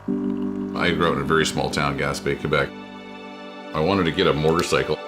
I grew up in a very small town, Gaspé, Quebec. I wanted to get a motorcycle.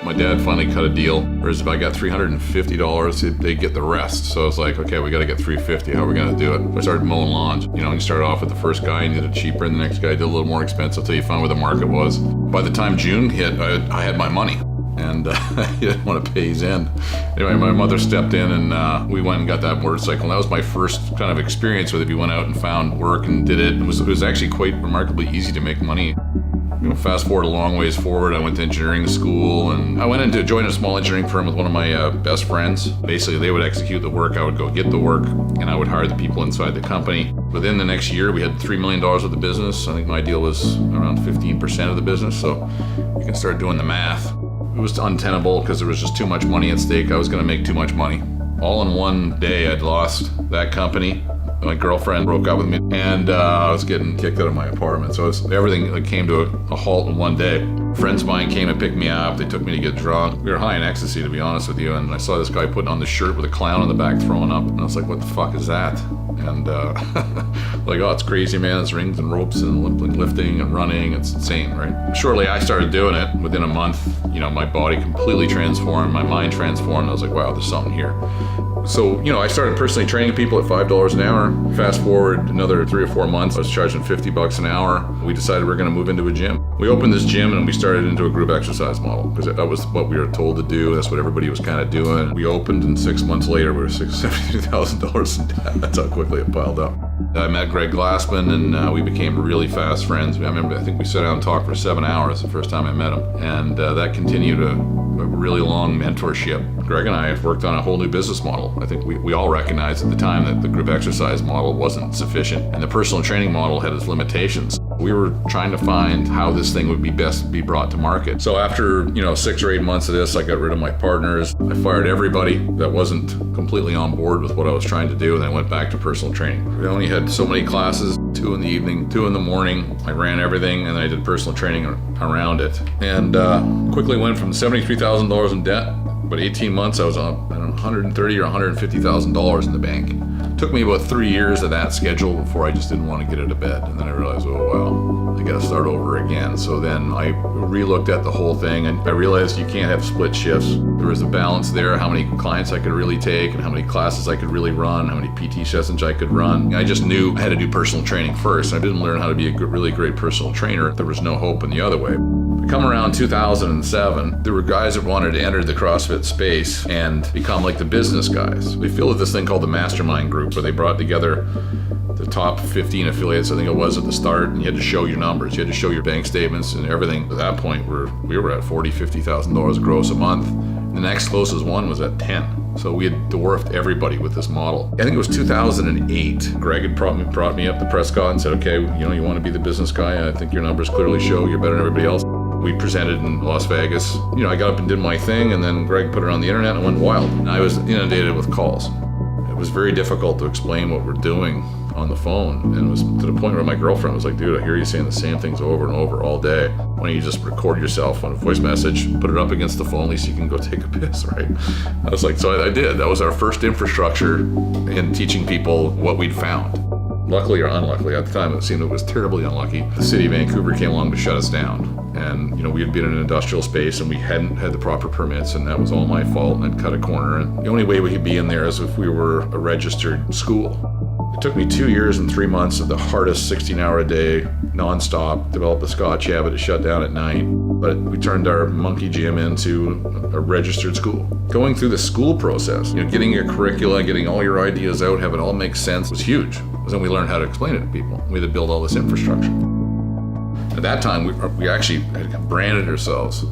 My dad finally cut a deal, whereas if I got $350, they'd get the rest. So I was like, okay, we gotta get $350, how are we gonna do it? I started mowing lawns. You know, you started off with the first guy and you did it cheaper, and the next guy did a little more expensive until you found where the market was. By the time June hit, I had my money, and he didn't want to pay his end. Anyway, my mother stepped in and we went and got that motorcycle. And that was my first kind of experience with it. We went out and found work and did it. It was actually quite remarkably easy to make money. You know, fast forward a long ways forward, I went to engineering school and I went in to join a small engineering firm with one of my best friends. Basically, they would execute the work, I would go get the work, and I would hire the people inside the company. Within the next year, we had $3 million worth of business. I think my deal was around 15% of the business, so you can start doing the math. It was untenable because there was just too much money at stake. I was going to make too much money. All in one day, I'd lost that company. My girlfriend broke up with me, and I was getting kicked out of my apartment. So everything came to a halt in one day. Friends of mine came and picked me up. They took me to get drunk. We were high in ecstasy, to be honest with you. And I saw this guy putting on this shirt with a clown on the back throwing up. And I was like, what the fuck is that? And like, oh, it's crazy, man. It's rings and ropes and lifting and running. It's insane, right? Shortly, I started doing it. Within a month, you know, my body completely transformed. My mind transformed. I was like, wow, there's something here. So, you know, I started personally training people at $5 an hour. Fast forward another 3 or 4 months, I was charging $50 an hour. We decided we were going to move into a gym. We opened this gym and we started into a group exercise model because that was what we were told to do. That's what everybody was kind of doing. We opened, and 6 months later, we were $72,000 in debt. That's how quickly it piled up. I met Greg Glassman and we became really fast friends. I think we sat down and talked for 7 hours the first time I met him. And that continued a really long mentorship. Greg and I have worked on a whole new business model. I think we all recognized at the time that the group exercise model wasn't sufficient and the personal training model had its limitations. We were trying to find how this thing would be best be brought to market. So after, you know, 6 or 8 months of this, I got rid of my partners. I fired everybody that wasn't completely on board with what I was trying to do, and I went back to personal training. We only had so many classes, 2 in the evening, 2 in the morning. I ran everything, and I did personal training around it. And quickly went from $73,000 in debt. About 18 months, I was on $130,000 or $150,000 in the bank. It took me about 3 years of that schedule before I just didn't want to get out of bed. And then I realized, oh, well, I got to start over again. So then I re-looked at the whole thing, and I realized you can't have split shifts. There was a balance there, how many clients I could really take and how many classes I could really run, how many PT sessions I could run. I just knew I had to do personal training first. I didn't learn how to be a really great personal trainer. There was no hope in the other way. Come around 2007, there were guys that wanted to enter the CrossFit space and become like the business guys. We fielded this thing called the Mastermind Group, where they brought together the top 15 affiliates, I think it was at the start, and you had to show your numbers. You had to show your bank statements and everything. At that point, we were at $40,000, $50,000 gross a month. The next closest one was at 10. So we had dwarfed everybody with this model. I think it was 2008. Greg had brought me up to Prescott and said, okay, you know, you want to be the business guy? I think your numbers clearly show you're better than everybody else. We presented in Las Vegas. You know, I got up and did my thing, and then Greg put it on the internet and went wild. And I was inundated with calls. It was very difficult to explain what we're doing on the phone. And it was to the point where my girlfriend was like, dude, I hear you saying the same things over and over all day. Why don't you just record yourself on a voice message, put it up against the phone, at least you can go take a piss, right? I was like, so I did. That was our first infrastructure in teaching people what we'd found. Luckily or unluckily, at the time it seemed it was terribly unlucky. The city of Vancouver came along to shut us down. And, you know, we had been in an industrial space and we hadn't had the proper permits, and that was all my fault, and I'd cut a corner. And the only way we could be in there is if we were a registered school. It took me 2 years and 3 months of the hardest 16-hour-a-day, nonstop, develop a Scotch habit to shut down at night. But we turned our monkey gym into a registered school. Going through the school process, you know, getting your curricula, getting all your ideas out, have it all make sense was huge. Because then we learned how to explain it to people. We had to build all this infrastructure. At that time, we actually had branded ourselves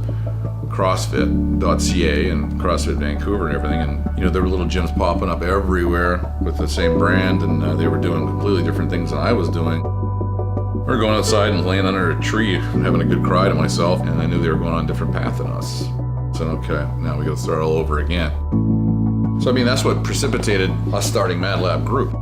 CrossFit.ca and CrossFit Vancouver and everything. And, you know, there were little gyms popping up everywhere with the same brand, and they were doing completely different things than I was doing. We were going outside and laying under a tree and having a good cry to myself, and I knew they were going on a different path than us. So, okay, now we got to start all over again. So, I mean, that's what precipitated us starting Madlab Group.